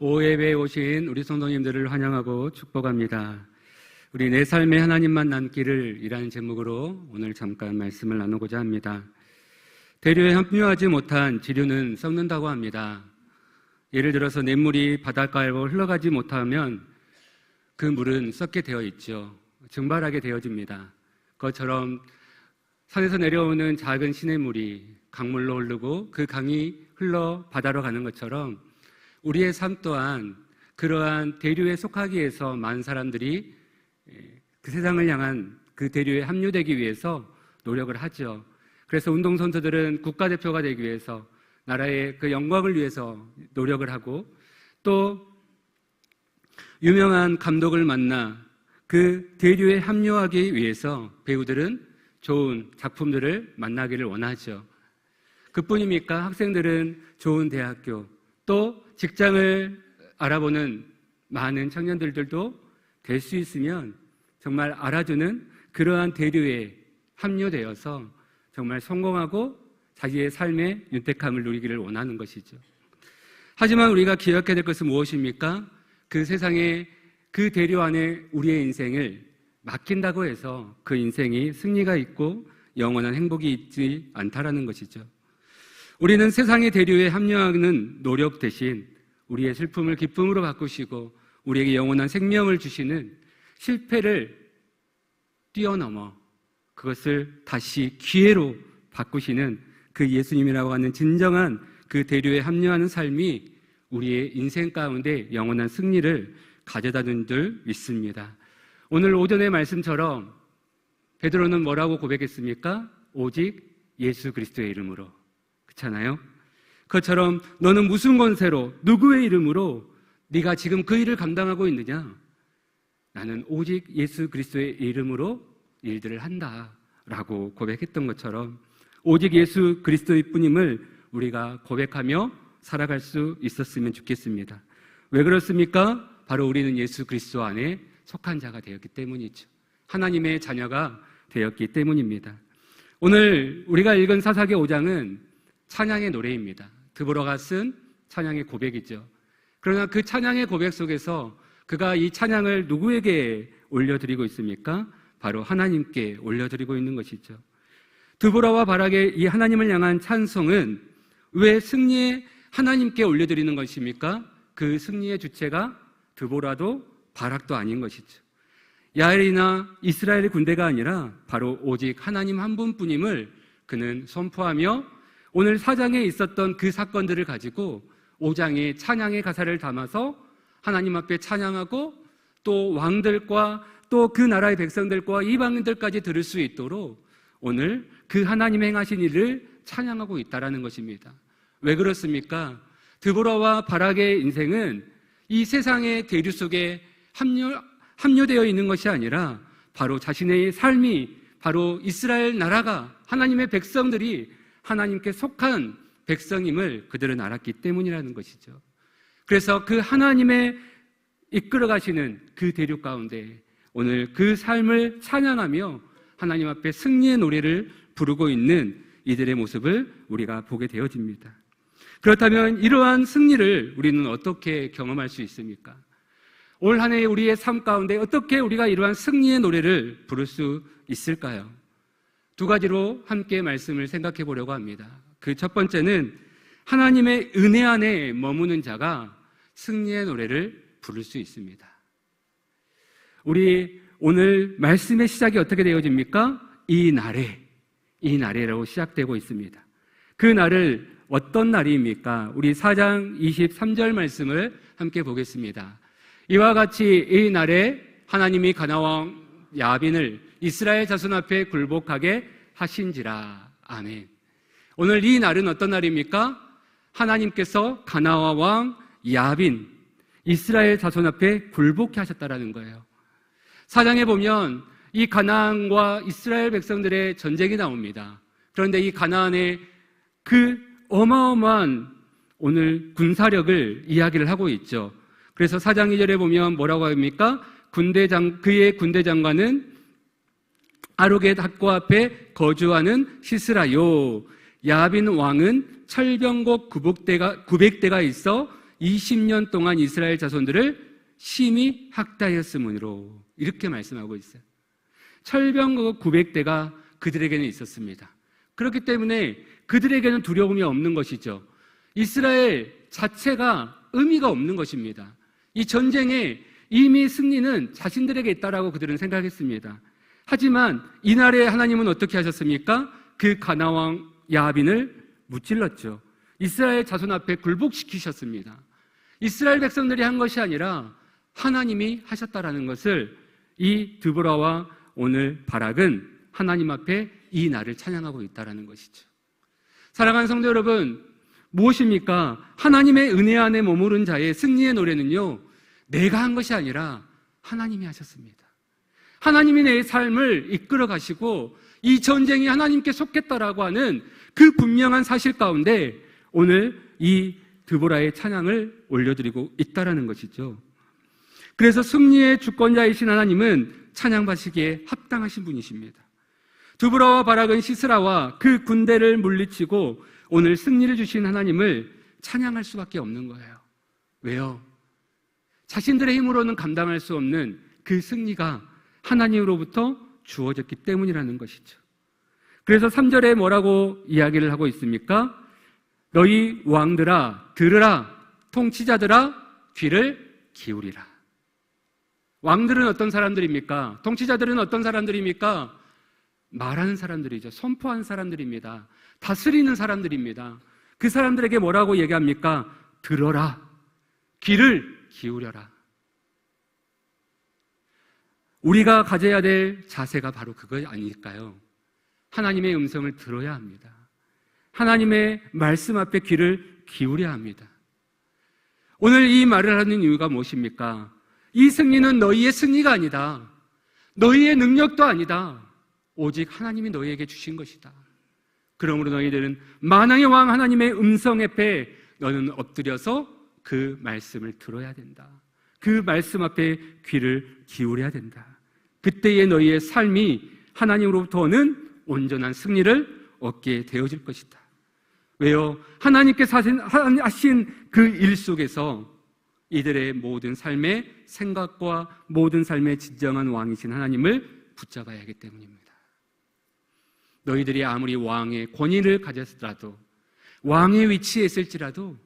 오예배에 오신 우리 성도님들을 환영하고 축복합니다. 우리 내 삶에 하나님만 남기를 이라는 제목으로 오늘 잠깐 말씀을 나누고자 합니다. 대류에 합류하지 못한 지류는 썩는다고 합니다. 예를 들어서 냇물이 바닷가로 흘러가지 못하면 그 물은 썩게 되어 있죠. 증발하게 되어집니다. 그것처럼 산에서 내려오는 작은 시냇물이 강물로 흐르고 그 강이 흘러 바다로 가는 것처럼 우리의 삶 또한 그러한 대류에 속하기 위해서 많은 사람들이 그 세상을 향한 그 대류에 합류되기 위해서 노력을 하죠. 그래서 운동선수들은 국가대표가 되기 위해서 나라의 그 영광을 위해서 노력을 하고, 또 유명한 감독을 만나 그 대류에 합류하기 위해서 배우들은 좋은 작품들을 만나기를 원하죠. 그뿐입니까? 학생들은 좋은 대학교, 또 직장을 알아보는 많은 청년들도 될 수 있으면 정말 알아주는 그러한 대류에 합류되어서 정말 성공하고 자기의 삶의 윤택함을 누리기를 원하는 것이죠. 하지만 우리가 기억해야 될 것은 무엇입니까? 그 세상에 그 대류 안에 우리의 인생을 맡긴다고 해서 그 인생이 승리가 있고 영원한 행복이 있지 않다라는 것이죠. 우리는 세상의 대류에 합류하는 노력 대신 우리의 슬픔을 기쁨으로 바꾸시고 우리에게 영원한 생명을 주시는 실패를 뛰어넘어 그것을 다시 기회로 바꾸시는 그 예수님이라고 하는 진정한 그 대류에 합류하는 삶이 우리의 인생 가운데 영원한 승리를 가져다는 줄 믿습니다. 오늘 오전의 말씀처럼 베드로는 뭐라고 고백했습니까? 오직 예수 그리스도의 이름으로. 그렇잖아요? 그것처럼 너는 무슨 권세로 누구의 이름으로 네가 지금 그 일을 감당하고 있느냐? 나는 오직 예수 그리스도의 이름으로 일들을 한다라고 고백했던 것처럼 오직 예수 그리스도의 뿐임을 우리가 고백하며 살아갈 수 있었으면 좋겠습니다. 왜 그렇습니까? 바로 우리는 예수 그리스도 안에 속한 자가 되었기 때문이죠. 하나님의 자녀가 되었기 때문입니다. 오늘 우리가 읽은 사사기 5장은 찬양의 노래입니다. 드보라가 쓴 찬양의 고백이죠. 그러나 그 찬양의 고백 속에서 그가 이 찬양을 누구에게 올려드리고 있습니까? 바로 하나님께 올려드리고 있는 것이죠. 드보라와 바락의 이 하나님을 향한 찬송은 왜 승리의 하나님께 올려드리는 것입니까? 그 승리의 주체가 드보라도 바락도 아닌 것이죠. 야엘이나 이스라엘의 군대가 아니라 바로 오직 하나님 한 분뿐임을 그는 선포하며 오늘 4장에 있었던 그 사건들을 가지고 5장에 찬양의 가사를 담아서 하나님 앞에 찬양하고 또 왕들과 또 그 나라의 백성들과 이방인들까지 들을 수 있도록 오늘 그 하나님 행하신 일을 찬양하고 있다는 것입니다. 왜 그렇습니까? 드보라와 바락의 인생은 이 세상의 대류 속에 합류되어 있는 것이 아니라 바로 자신의 삶이 바로 이스라엘 나라가 하나님의 백성들이 하나님께 속한 백성임을 그들은 알았기 때문이라는 것이죠. 그래서 그 하나님의 이끌어 가시는 그 대륙 가운데 오늘 그 삶을 찬양하며 하나님 앞에 승리의 노래를 부르고 있는 이들의 모습을 우리가 보게 되어집니다. 그렇다면 이러한 승리를 우리는 어떻게 경험할 수 있습니까? 올 한 해 우리의 삶 가운데 어떻게 우리가 이러한 승리의 노래를 부를 수 있을까요? 두 가지로 함께 말씀을 생각해 보려고 합니다. 그 첫 번째는 하나님의 은혜 안에 머무는 자가 승리의 노래를 부를 수 있습니다. 우리 오늘 말씀의 시작이 어떻게 되어집니까? 이 날에라고 시작되고 있습니다. 그 날을 어떤 날입니까? 우리 4장 23절 말씀을 함께 보겠습니다. 이와 같이 이 날에 하나님이 가나안 야빈을 이스라엘 자손 앞에 굴복하게 하신지라. 아멘. 오늘 이 날은 어떤 날입니까? 하나님께서 가나안 왕 야빈 이스라엘 자손 앞에 굴복케 하셨다라는 거예요. 4장에 보면 이 가나안과 이스라엘 백성들의 전쟁이 나옵니다. 그런데 이 가나안의 그 어마어마한 오늘 군사력을 이야기를 하고 있죠. 그래서 4장 2절에 보면 뭐라고 합니까? 그의 군대 장관은 아로겟 학과 앞에 거주하는 시스라요. 야빈 왕은 철병곡 900대가 있어 20년 동안 이스라엘 자손들을 심히 학대하였으므로 이렇게 말씀하고 있어요. 철병 900대가 그들에게는 있었습니다. 그렇기 때문에 그들에게는 두려움이 없는 것이죠. 이스라엘 자체가 의미가 없는 것입니다. 이 전쟁에 이미 승리는 자신들에게 있다라고 그들은 생각했습니다. 하지만 이날에 하나님은 어떻게 하셨습니까? 그 가나왕 야빈을 무찔렀죠. 이스라엘 자손 앞에 굴복시키셨습니다. 이스라엘 백성들이 한 것이 아니라 하나님이 하셨다라는 것을 이 드보라와 오늘 바락은 하나님 앞에 이 날을 찬양하고 있다라는 것이죠. 사랑하는 성도 여러분, 무엇입니까? 하나님의 은혜 안에 머무른 자의 승리의 노래는요, 내가 한 것이 아니라 하나님이 하셨습니다. 하나님이 내 삶을 이끌어 가시고 이 전쟁이 하나님께 속했다라고 하는 그 분명한 사실 가운데 오늘 이 드보라의 찬양을 올려드리고 있다라는 것이죠. 그래서 승리의 주권자이신 하나님은 찬양받으시기에 합당하신 분이십니다. 드보라와 바락은 시스라와 그 군대를 물리치고 오늘 승리를 주신 하나님을 찬양할 수밖에 없는 거예요. 왜요? 자신들의 힘으로는 감당할 수 없는 그 승리가 하나님으로부터 주어졌기 때문이라는 것이죠. 그래서 3절에 뭐라고 이야기를 하고 있습니까? 너희 왕들아 들으라, 통치자들아 귀를 기울이라. 왕들은 어떤 사람들입니까? 통치자들은 어떤 사람들입니까? 말하는 사람들이죠. 선포하는 사람들입니다. 다스리는 사람들입니다. 그 사람들에게 뭐라고 얘기합니까? 들어라, 귀를 기울여라. 우리가 가져야 될 자세가 바로 그거 아닐까요? 하나님의 음성을 들어야 합니다. 하나님의 말씀 앞에 귀를 기울여야 합니다. 오늘 이 말을 하는 이유가 무엇입니까? 이 승리는 너희의 승리가 아니다. 너희의 능력도 아니다. 오직 하나님이 너희에게 주신 것이다. 그러므로 너희들은 만왕의 왕 하나님의 음성 앞에 너는 엎드려서 그 말씀을 들어야 된다. 그 말씀 앞에 귀를 기울여야 된다. 그때의 너희의 삶이 하나님으로부터 오는 온전한 승리를 얻게 되어질 것이다. 왜요? 하나님께서 하신 그 일 속에서 이들의 모든 삶의 생각과 모든 삶의 진정한 왕이신 하나님을 붙잡아야 하기 때문입니다. 너희들이 아무리 왕의 권위를 가졌더라도, 왕의 위치에 있을지라도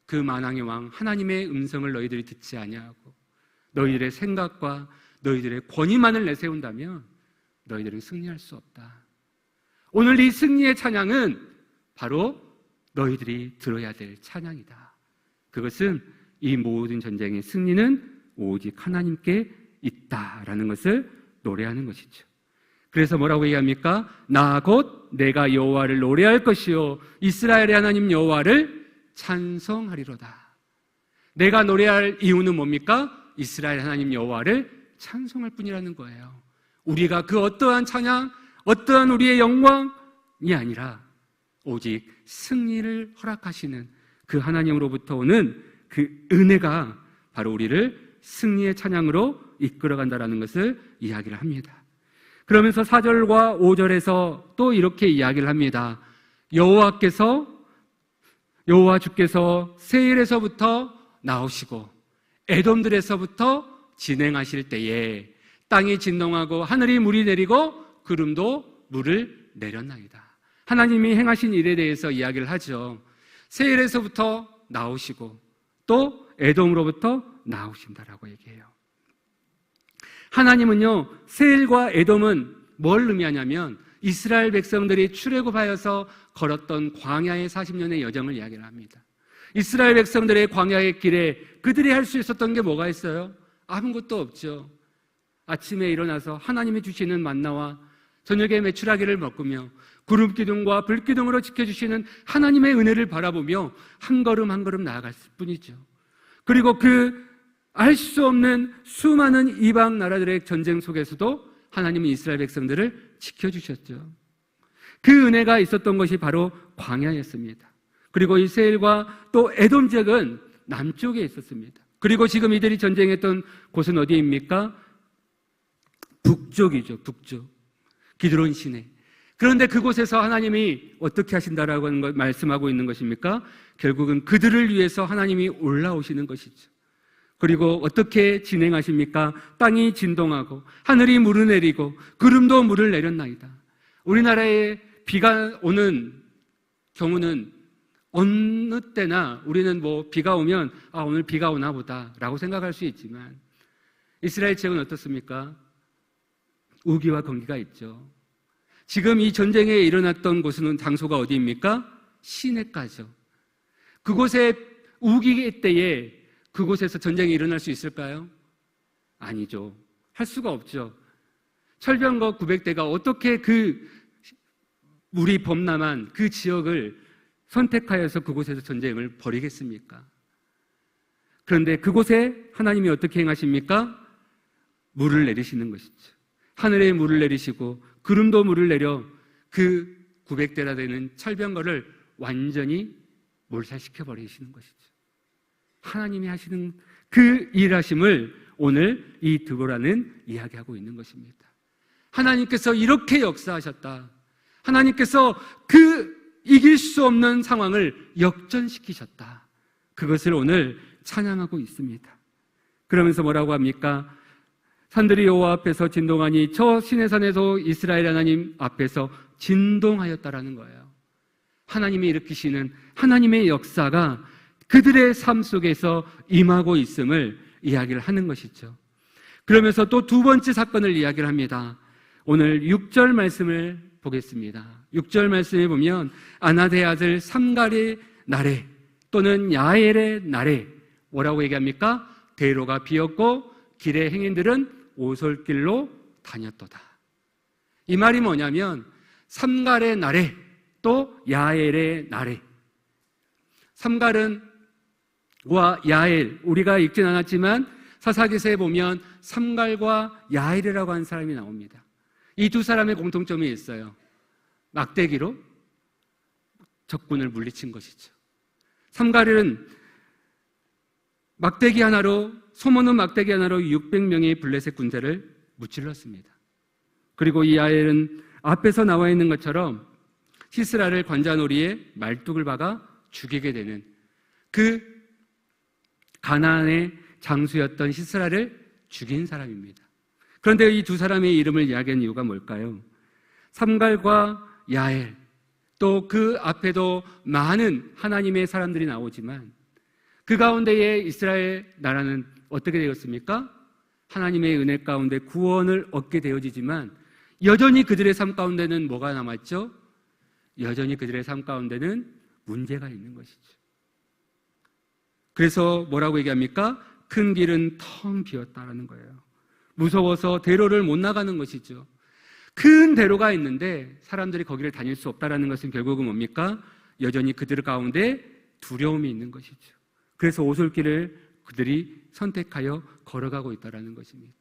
그 만왕의 왕 하나님의 음성을 너희들이 듣지 아니하고 너희들의 생각과 너희들의 권위만을 내세운다면 너희들은 승리할 수 없다. 오늘 이 승리의 찬양은 바로 너희들이 들어야 될 찬양이다. 그것은 이 모든 전쟁의 승리는 오직 하나님께 있다라는 것을 노래하는 것이죠. 그래서 뭐라고 얘기합니까? 나 곧 내가 여호와를 노래할 것이요 이스라엘의 하나님 여호와를 찬송하리로다. 내가 노래할 이유는 뭡니까? 이스라엘 하나님 여호와를 찬송할 뿐이라는 거예요. 우리가 그 어떠한 찬양, 어떠한 우리의 영광이 아니라 오직 승리를 허락하시는 그 하나님으로부터 오는 그 은혜가 바로 우리를 승리의 찬양으로 이끌어간다는 것을 이야기를 합니다. 그러면서 4절과 5절에서 또 이렇게 이야기를 합니다. 여호와 주께서 세일에서부터 나오시고 에돔들에서부터 진행하실 때에 땅이 진동하고 하늘이 물이 내리고 구름도 물을 내렸나이다. 하나님이 행하신 일에 대해서 이야기를 하죠. 세일에서부터 나오시고 또 에돔으로부터 나오신다라고 얘기해요. 하나님은요, 세일과 에돔은 뭘 의미하냐면 이스라엘 백성들이 출애굽하여서 걸었던 광야의 40년의 여정을 이야기를 합니다. 이스라엘 백성들의 광야의 길에 그들이 할 수 있었던 게 뭐가 있어요? 아무것도 없죠. 아침에 일어나서 하나님이 주시는 만나와 저녁에 메추라기를 먹으며 구름 기둥과 불 기둥으로 지켜주시는 하나님의 은혜를 바라보며 한 걸음 한 걸음 나아갈 뿐이죠. 그리고 그 알 수 없는 수많은 이방 나라들의 전쟁 속에서도 하나님은 이스라엘 백성들을 지켜주셨죠. 그 은혜가 있었던 것이 바로 광야였습니다. 그리고 이 세일과 또 에돔 지역은 남쪽에 있었습니다. 그리고 지금 이들이 전쟁했던 곳은 어디입니까? 북쪽이죠. 북쪽. 기드론 시내. 그런데 그곳에서 하나님이 어떻게 하신다라고 하는 걸 말씀하고 있는 것입니까? 결국은 그들을 위해서 하나님이 올라오시는 것이죠. 그리고 어떻게 진행하십니까? 땅이 진동하고 하늘이 물을 내리고 구름도 물을 내렸나이다. 우리나라에 비가 오는 경우는 어느 때나 우리는 비가 오면 오늘 비가 오나 보다라고 생각할 수 있지만 이스라엘 지역은 어떻습니까? 우기와 건기가 있죠. 지금 이 전쟁에 일어났던 곳은 장소가 어디입니까? 시내가죠. 그곳에 우기 때에 그곳에서 전쟁이 일어날 수 있을까요? 아니죠. 할 수가 없죠. 철병거 900대가 어떻게 그 물이 범람한 그 지역을 선택하여서 그곳에서 전쟁을 벌이겠습니까? 그런데 그곳에 하나님이 어떻게 행하십니까? 물을 내리시는 것이죠. 하늘에 물을 내리시고 구름도 물을 내려 그 900대나 되는 철병거를 완전히 몰살시켜 버리시는 것이죠. 하나님이 하시는 그 일하심을 오늘 이 드보라는 이야기하고 있는 것입니다. 하나님께서 이렇게 역사하셨다. 하나님께서 그 이길 수 없는 상황을 역전시키셨다. 그것을 오늘 찬양하고 있습니다. 그러면서 뭐라고 합니까? 산들이 여호와 앞에서 진동하니 저 시내산에서 이스라엘 하나님 앞에서 진동하였다라는 거예요. 하나님이 일으키시는 하나님의 역사가 그들의 삶 속에서 임하고 있음을 이야기를 하는 것이죠. 그러면서 또 두 번째 사건을 이야기를 합니다. 오늘 6절 말씀을 보겠습니다. 6절 말씀에 보면 아나드의 아들 삼갈의 날에 또는 야엘의 날에 뭐라고 얘기합니까? 대로가 비었고 길의 행인들은 오솔길로 다녔도다. 이 말이 뭐냐면 삼갈의 날에 또 야엘의 날에, 삼갈은 와 야엘, 우리가 읽진 않았지만 사사기서에 보면 삼갈과 야엘이라고 하는 사람이 나옵니다. 이 두 사람의 공통점이 있어요. 막대기로 적군을 물리친 것이죠. 삼갈은 막대기 하나로, 소모는 막대기 하나로 600명의 블레셋 군대를 무찔렀습니다. 그리고 이 야엘은 앞에서 나와 있는 것처럼 시스라를 관자놀이에 말뚝을 박아 죽이게 되는 그 가나안의 장수였던 시스라를 죽인 사람입니다. 그런데 이 두 사람의 이름을 이야기한 이유가 뭘까요? 삼갈과 야엘, 또 그 앞에도 많은 하나님의 사람들이 나오지만 그 가운데에 이스라엘 나라는 어떻게 되었습니까? 하나님의 은혜 가운데 구원을 얻게 되어지지만 여전히 그들의 삶 가운데는 뭐가 남았죠? 여전히 그들의 삶 가운데는 문제가 있는 것이죠. 그래서 뭐라고 얘기합니까? 큰 길은 텅 비었다라는 거예요. 무서워서 대로를 못 나가는 것이죠. 큰 대로가 있는데 사람들이 거기를 다닐 수 없다라는 것은 결국은 뭡니까? 여전히 그들 가운데 두려움이 있는 것이죠. 그래서 오솔길을 그들이 선택하여 걸어가고 있다라는 것입니다.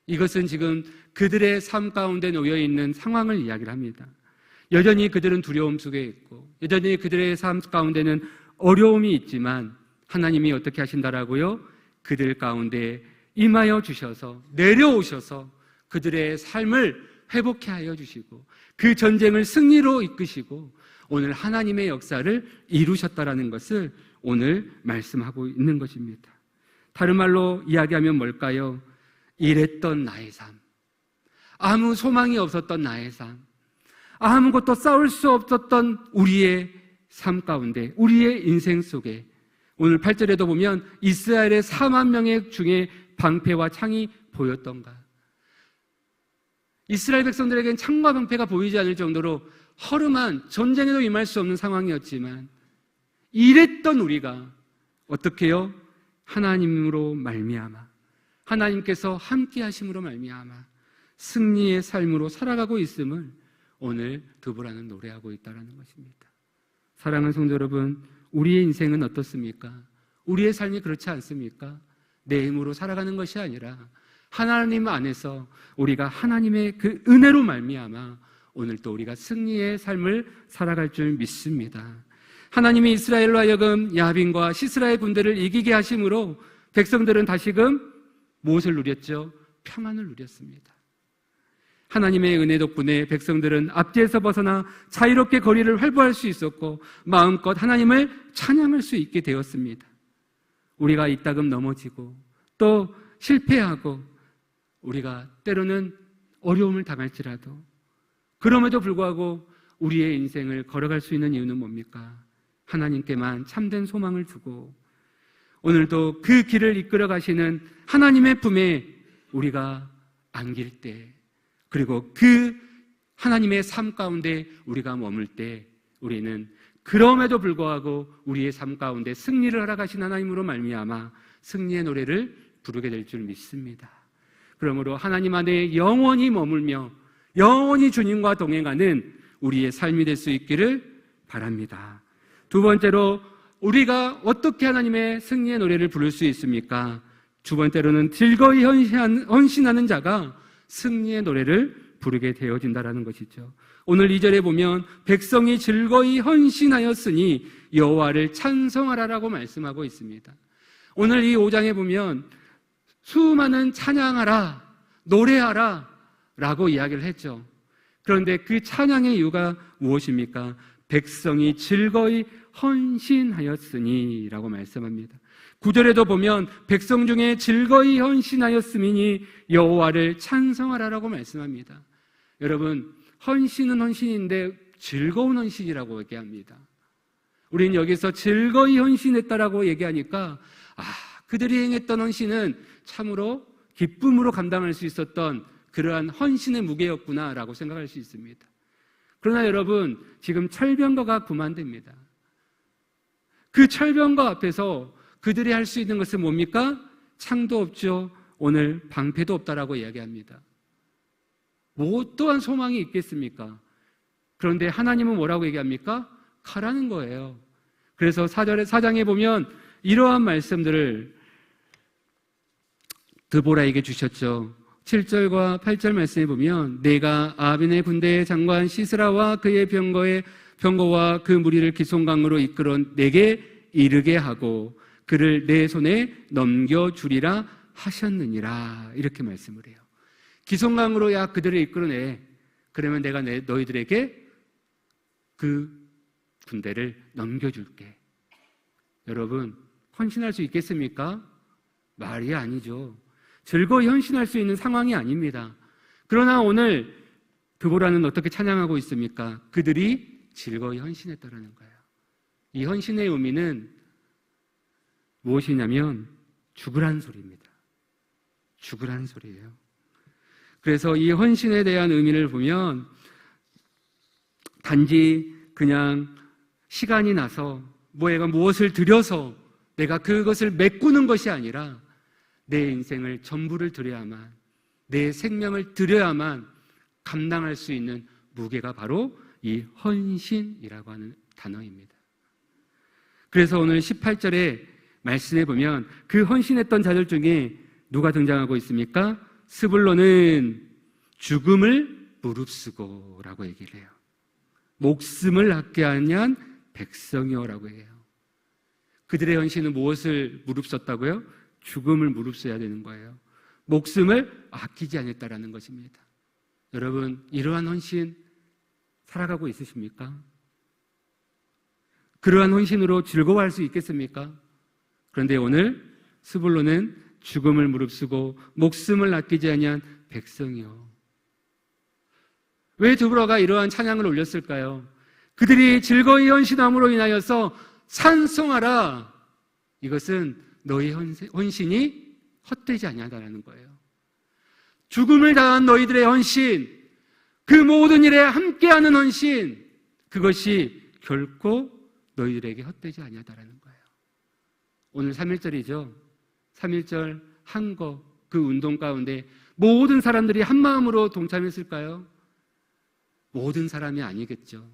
이것은 지금 그들의 삶 가운데 놓여 있는 상황을 이야기를 합니다. 여전히 그들은 두려움 속에 있고 여전히 그들의 삶 가운데는 어려움이 있지만 하나님이 어떻게 하신다라고요? 그들 가운데 임하여 주셔서 내려오셔서 그들의 삶을 회복해 하여 주시고 그 전쟁을 승리로 이끄시고 오늘 하나님의 역사를 이루셨다라는 것을 오늘 말씀하고 있는 것입니다. 다른 말로 이야기하면 뭘까요? 이랬던 나의 삶, 아무 소망이 없었던 나의 삶, 아무것도 싸울 수 없었던 우리의 삶 가운데, 우리의 인생 속에 오늘 8절에도 보면 이스라엘의 4만 명의 중에 방패와 창이 보였던가. 이스라엘 백성들에겐 창과 방패가 보이지 않을 정도로 허름한 전쟁에도 임할 수 없는 상황이었지만 이랬던 우리가 어떻게 해요? 하나님으로 말미암아, 하나님께서 함께 하심으로 말미암아 승리의 삶으로 살아가고 있음을 오늘 드보라는 노래하고 있다는 것입니다. 사랑하는 성도 여러분, 우리의 인생은 어떻습니까? 우리의 삶이 그렇지 않습니까? 내 힘으로 살아가는 것이 아니라 하나님 안에서 우리가 하나님의 그 은혜로 말미암아 오늘 또 우리가 승리의 삶을 살아갈 줄 믿습니다. 하나님이 이스라엘로 하여금 야빈과 시스라의 군대를 이기게 하심으로 백성들은 다시금 무엇을 누렸죠? 평안을 누렸습니다. 하나님의 은혜 덕분에 백성들은 압제에서 벗어나 자유롭게 거리를 활보할 수 있었고 마음껏 하나님을 찬양할 수 있게 되었습니다. 우리가 이따금 넘어지고 또 실패하고 우리가 때로는 어려움을 당할지라도 그럼에도 불구하고 우리의 인생을 걸어갈 수 있는 이유는 뭡니까? 하나님께만 참된 소망을 두고 오늘도 그 길을 이끌어 가시는 하나님의 품에 우리가 안길 때, 그리고 그 하나님의 삶 가운데 우리가 머물 때 우리는 그럼에도 불구하고 우리의 삶 가운데 승리를 허락하신 하나님으로 말미암아 승리의 노래를 부르게 될 줄 믿습니다. 그러므로 하나님 안에 영원히 머물며 영원히 주님과 동행하는 우리의 삶이 될 수 있기를 바랍니다. 두 번째로 우리가 어떻게 하나님의 승리의 노래를 부를 수 있습니까? 두 번째로는 즐거이 헌신하는 자가 승리의 노래를 부르게 되어진다는 것이죠. 오늘 2절에 보면 백성이 즐거이 헌신하였으니 여호와를 찬송하라라고 말씀하고 있습니다. 오늘 이 5장에 보면 수많은 찬양하라, 노래하라 라고 이야기를 했죠. 그런데 그 찬양의 이유가 무엇입니까? 백성이 즐거이 헌신하였으니 라고 말씀합니다. 9절에도 보면 백성 중에 즐거이 헌신하였으니 여호와를 찬송하라라고 말씀합니다. 여러분, 헌신은 헌신인데 즐거운 헌신이라고 얘기합니다. 우리는 여기서 즐거이 헌신했다라고 얘기하니까 그들이 행했던 헌신은 참으로 기쁨으로 감당할 수 있었던 그러한 헌신의 무게였구나라고 생각할 수 있습니다. 그러나 여러분, 지금 철병거가 구만됩니다. 그 철병거 앞에서 그들이 할 수 있는 것은 뭡니까? 창도 없죠. 오늘 방패도 없다라고 이야기합니다. 뭐 또한 소망이 있겠습니까? 그런데 하나님은 뭐라고 얘기합니까? 가라는 거예요. 그래서 4장에 보면 이러한 말씀들을 드보라에게 주셨죠. 7절과 8절 말씀에 보면 내가 아빈의 군대의 장관 시스라와 그의 병거와 그 무리를 기송강으로 이끌어 내게 이르게 하고 그를 내 손에 넘겨주리라 하셨느니라 이렇게 말씀을 해요. 기송강으로 야 그들을 이끌어내. 그러면 내가 너희들에게 그 군대를 넘겨줄게. 여러분, 헌신할 수 있겠습니까? 말이 아니죠. 즐거이 헌신할 수 있는 상황이 아닙니다. 그러나 오늘 드보라는 어떻게 찬양하고 있습니까? 그들이 즐거이 헌신했다라는 거예요. 이 헌신의 의미는 무엇이냐면 죽으란 소리입니다. 죽으란 소리예요. 그래서 이 헌신에 대한 의미를 보면 단지 그냥 시간이 나서 내가 무엇을 들여서 내가 그것을 메꾸는 것이 아니라 내 인생을 전부를 드려야만, 내 생명을 드려야만 감당할 수 있는 무게가 바로 이 헌신이라고 하는 단어입니다. 그래서 오늘 18절에 말씀해 보면 그 헌신했던 자들 중에 누가 등장하고 있습니까? 스불론은 죽음을 무릅쓰고 라고 얘기를 해요. 목숨을 아끼지 아니한 백성이여라고 해요. 그들의 헌신은 무엇을 무릅썼다고요? 죽음을 무릅써야 되는 거예요. 목숨을 아끼지 않았다라는 것입니다. 여러분, 이러한 헌신 살아가고 있으십니까? 그러한 헌신으로 즐거워할 수 있겠습니까? 그런데 오늘 스불론은 죽음을 무릅쓰고 목숨을 아끼지 아니한 백성이요. 왜 드보라가 이러한 찬양을 올렸을까요? 그들이 즐거이 헌신함으로 인하여서 찬송하라. 이것은 너희 헌신이 헛되지 아니하다라는 거예요. 죽음을 당한 너희들의 헌신, 그 모든 일에 함께하는 헌신, 그것이 결코 너희들에게 헛되지 아니하다라는 거예요. 오늘 3.1절이죠. 3.1절 한거 그 운동 가운데 모든 사람들이 한 마음으로 동참했을까요? 모든 사람이 아니겠죠.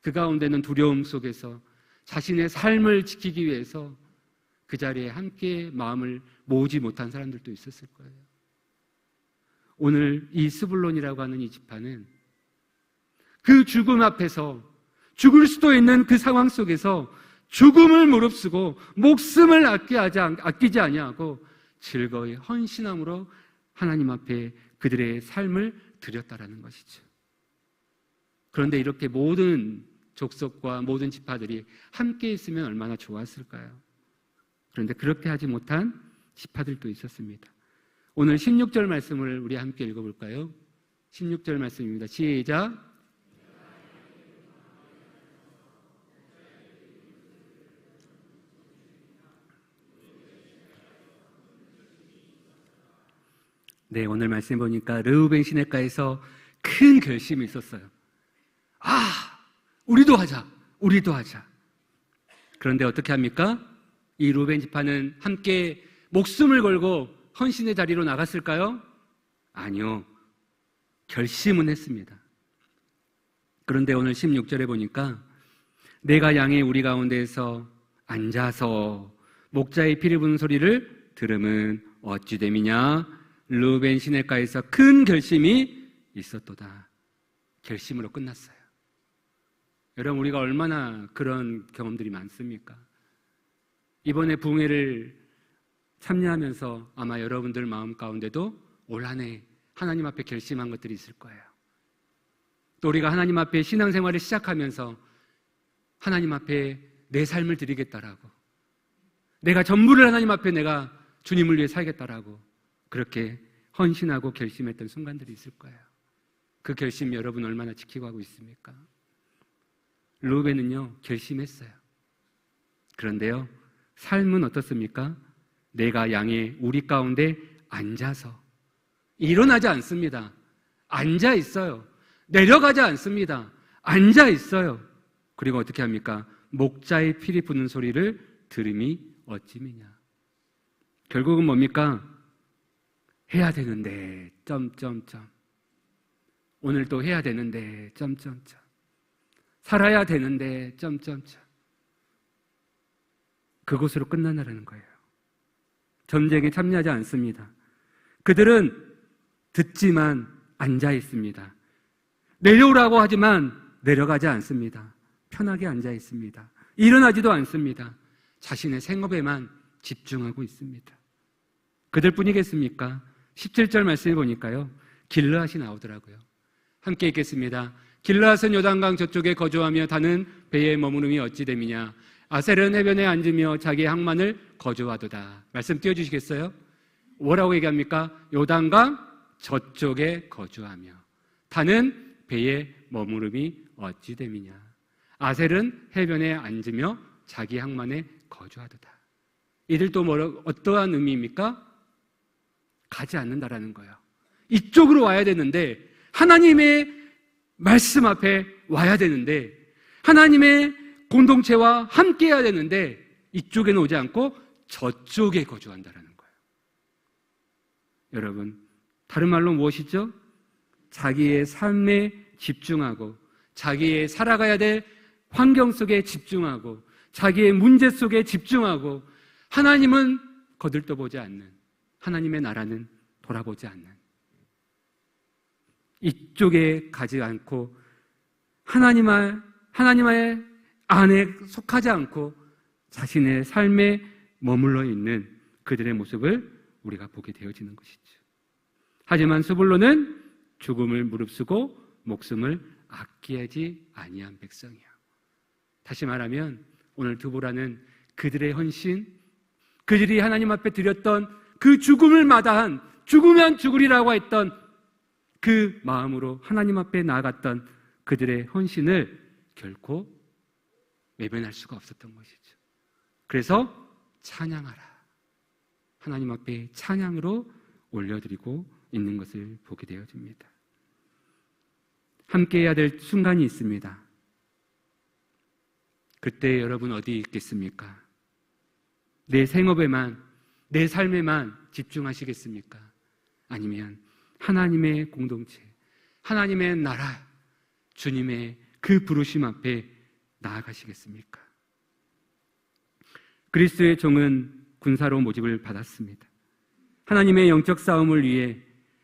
그 가운데는 두려움 속에서 자신의 삶을 지키기 위해서 그 자리에 함께 마음을 모으지 못한 사람들도 있었을 거예요. 오늘 이 스불론이라고 하는 이 지파는 그 죽음 앞에서 죽을 수도 있는 그 상황 속에서 죽음을 무릅쓰고 목숨을 아끼지 아니하고 즐거이 헌신함으로 하나님 앞에 그들의 삶을 드렸다라는 것이죠. 그런데 이렇게 모든 족속과 모든 지파들이 함께 있으면 얼마나 좋았을까요? 그런데 그렇게 하지 못한 지파들도 있었습니다. 오늘 16절 말씀을 우리 함께 읽어볼까요? 16절 말씀입니다. 시작. 네, 오늘 말씀 보니까 르우벤 시내가에서 큰 결심이 있었어요. 우리도 하자. 그런데 어떻게 합니까? 이 르우벤 지파는 함께 목숨을 걸고 헌신의 자리로 나갔을까요? 아니요. 결심은 했습니다. 그런데 오늘 16절에 보니까 내가 양의 우리 가운데에서 앉아서 목자의 피를 부는 소리를 들으면 어찌 됨이냐? 르우벤 시내가에서 큰 결심이 있었도다. 결심으로 끝났어요. 여러분, 우리가 얼마나 그런 경험들이 많습니까? 이번에 부흥회를 참여하면서 아마 여러분들 마음 가운데도 올 한 해 하나님 앞에 결심한 것들이 있을 거예요. 또 우리가 하나님 앞에 신앙생활을 시작하면서 하나님 앞에 내 삶을 드리겠다라고, 내가 전부를 하나님 앞에 내가 주님을 위해 살겠다라고 그렇게 헌신하고 결심했던 순간들이 있을 거예요. 그 결심 여러분 얼마나 지키고 하고 있습니까? 르우벤은요 결심했어요. 그런데요 삶은 어떻습니까? 내가 양의 우리 가운데 앉아서, 일어나지 않습니다. 앉아 있어요. 내려가지 않습니다. 앉아 있어요. 그리고 어떻게 합니까? 목자의 피리 부는 소리를 들음이 어찌미냐. 결국은 뭡니까? 해야 되는데 오늘 또 해야 되는데 살아야 되는데 그곳으로 끝나느라는 거예요. 전쟁에 참여하지 않습니다. 그들은 듣지만 앉아 있습니다. 내려오라고 하지만 내려가지 않습니다. 편하게 앉아 있습니다. 일어나지도 않습니다. 자신의 생업에만 집중하고 있습니다. 그들뿐이겠습니까? 17절 말씀을 보니까요 길르앗이 나오더라고요. 함께 읽겠습니다. 길르앗은 요단강 저쪽에 거주하며 다는 배에 머무름이 어찌 됨이냐. 아셀은 해변에 앉으며 자기의 항만을 거주하도다. 말씀 띄워주시겠어요? 뭐라고 얘기합니까? 요단강 저쪽에 거주하며 다는 배에 머무름이 어찌 됨이냐. 아셀은 해변에 앉으며 자기 항만에 거주하도다. 이들도 어떠한 의미입니까? 가지 않는다라는 거예요. 이쪽으로 와야 되는데, 하나님의 말씀 앞에 와야 되는데, 하나님의 공동체와 함께 해야 되는데 이쪽에는 오지 않고 저쪽에 거주한다라는 거예요. 여러분, 다른 말로 무엇이죠? 자기의 삶에 집중하고 자기의 살아가야 될 환경 속에 집중하고 자기의 문제 속에 집중하고 하나님은 거들떠보지 않는, 하나님의 나라는 돌아보지 않는, 이쪽에 가지 않고 하나님의 안에 속하지 않고 자신의 삶에 머물러 있는 그들의 모습을 우리가 보게 되어지는 것이죠. 하지만 스불론은 죽음을 무릅쓰고 목숨을 아끼지 아니한 백성이야. 다시 말하면 오늘 드보라는 그들의 헌신, 그들이 하나님 앞에 드렸던 그 죽음을 마다한, 죽으면 죽으리라고 했던 그 마음으로 하나님 앞에 나아갔던 그들의 헌신을 결코 외면할 수가 없었던 것이죠. 그래서 찬양하라, 하나님 앞에 찬양으로 올려드리고 있는 것을 보게 되어집니다. 함께 해야 될 순간이 있습니다. 그때 여러분 어디 있겠습니까? 내 생업에만, 내 삶에만 집중하시겠습니까? 아니면 하나님의 공동체, 하나님의 나라, 주님의 그 부르심 앞에 나아가시겠습니까? 그리스도의 종은 군사로 모집을 받았습니다. 하나님의 영적 싸움을 위해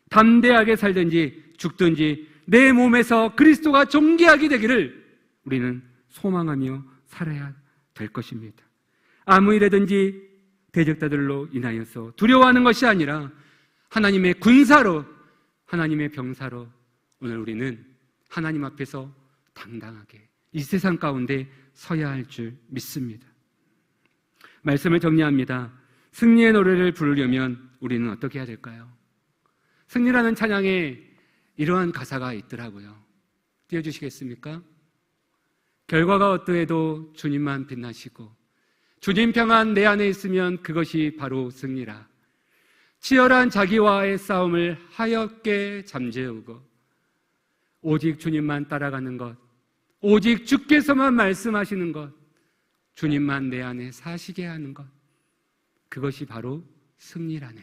담대하게 살든지 죽든지 내 몸에서 그리스도가 존귀하게 되기를 우리는 소망하며 살아야 될 것입니다. 아무 일에든지 대적자들로 인하여서 두려워하는 것이 아니라 하나님의 군사로, 하나님의 병사로 오늘 우리는 하나님 앞에서 당당하게 이 세상 가운데 서야 할 줄 믿습니다. 말씀을 정리합니다. 승리의 노래를 부르려면 우리는 어떻게 해야 될까요? 승리라는 찬양에 이러한 가사가 있더라고요. 띄워주시겠습니까? 결과가 어떠해도 주님만 빛나시고 주님 평안 내 안에 있으면 그것이 바로 승리라. 치열한 자기와의 싸움을 하얗게 잠재우고 오직 주님만 따라가는 것, 오직 주께서만 말씀하시는 것, 주님만 내 안에 사시게 하는 것, 그것이 바로 승리라네.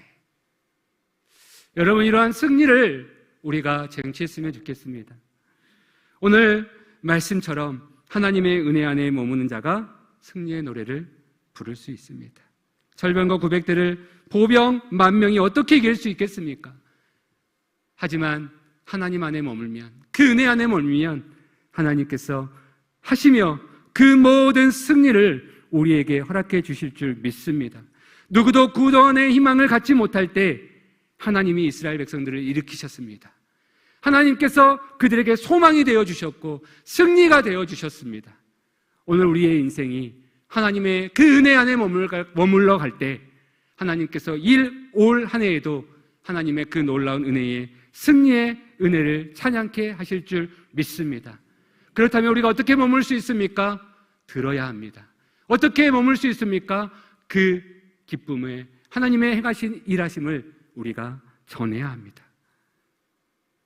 여러분, 이러한 승리를 우리가 쟁취했으면 좋겠습니다. 오늘 말씀처럼 하나님의 은혜 안에 머무는 자가 승리의 노래를 부를 수 있습니다. 절병과 고백들을 보병 만명이 어떻게 이길 수 있겠습니까? 하지만 하나님 안에 머물면, 그 은혜 안에 머물면 하나님께서 하시며 그 모든 승리를 우리에게 허락해 주실 줄 믿습니다. 누구도 구원의 희망을 갖지 못할 때 하나님이 이스라엘 백성들을 일으키셨습니다. 하나님께서 그들에게 소망이 되어주셨고 승리가 되어주셨습니다. 오늘 우리의 인생이 하나님의 그 은혜 안에 머물러 갈 때 하나님께서 올 한 해에도 하나님의 그 놀라운 은혜에 승리의 은혜를 찬양케 하실 줄 믿습니다. 그렇다면 우리가 어떻게 머물 수 있습니까? 들어야 합니다. 어떻게 머물 수 있습니까? 그 기쁨에 하나님의 행하신 일하심을 우리가 전해야 합니다.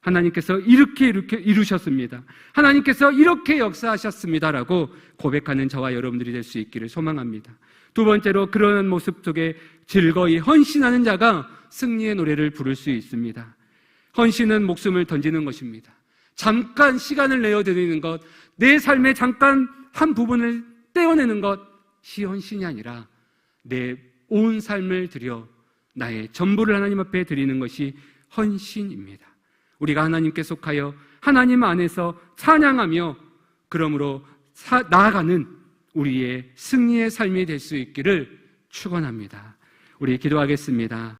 하나님께서 이렇게 이루셨습니다. 하나님께서 이렇게 역사하셨습니다라고 고백하는 저와 여러분들이 될 수 있기를 소망합니다. 두 번째로, 그런 모습 속에 즐거이 헌신하는 자가 승리의 노래를 부를 수 있습니다. 헌신은 목숨을 던지는 것입니다. 잠깐 시간을 내어드리는 것, 내 삶의 잠깐 한 부분을 떼어내는 것이 헌신이 아니라 내 온 삶을 들여 나의 전부를 하나님 앞에 드리는 것이 헌신입니다. 우리가 하나님께 속하여 하나님 안에서 찬양하며 그러므로 나아가는 우리의 승리의 삶이 될 수 있기를 축원합니다. 우리 기도하겠습니다.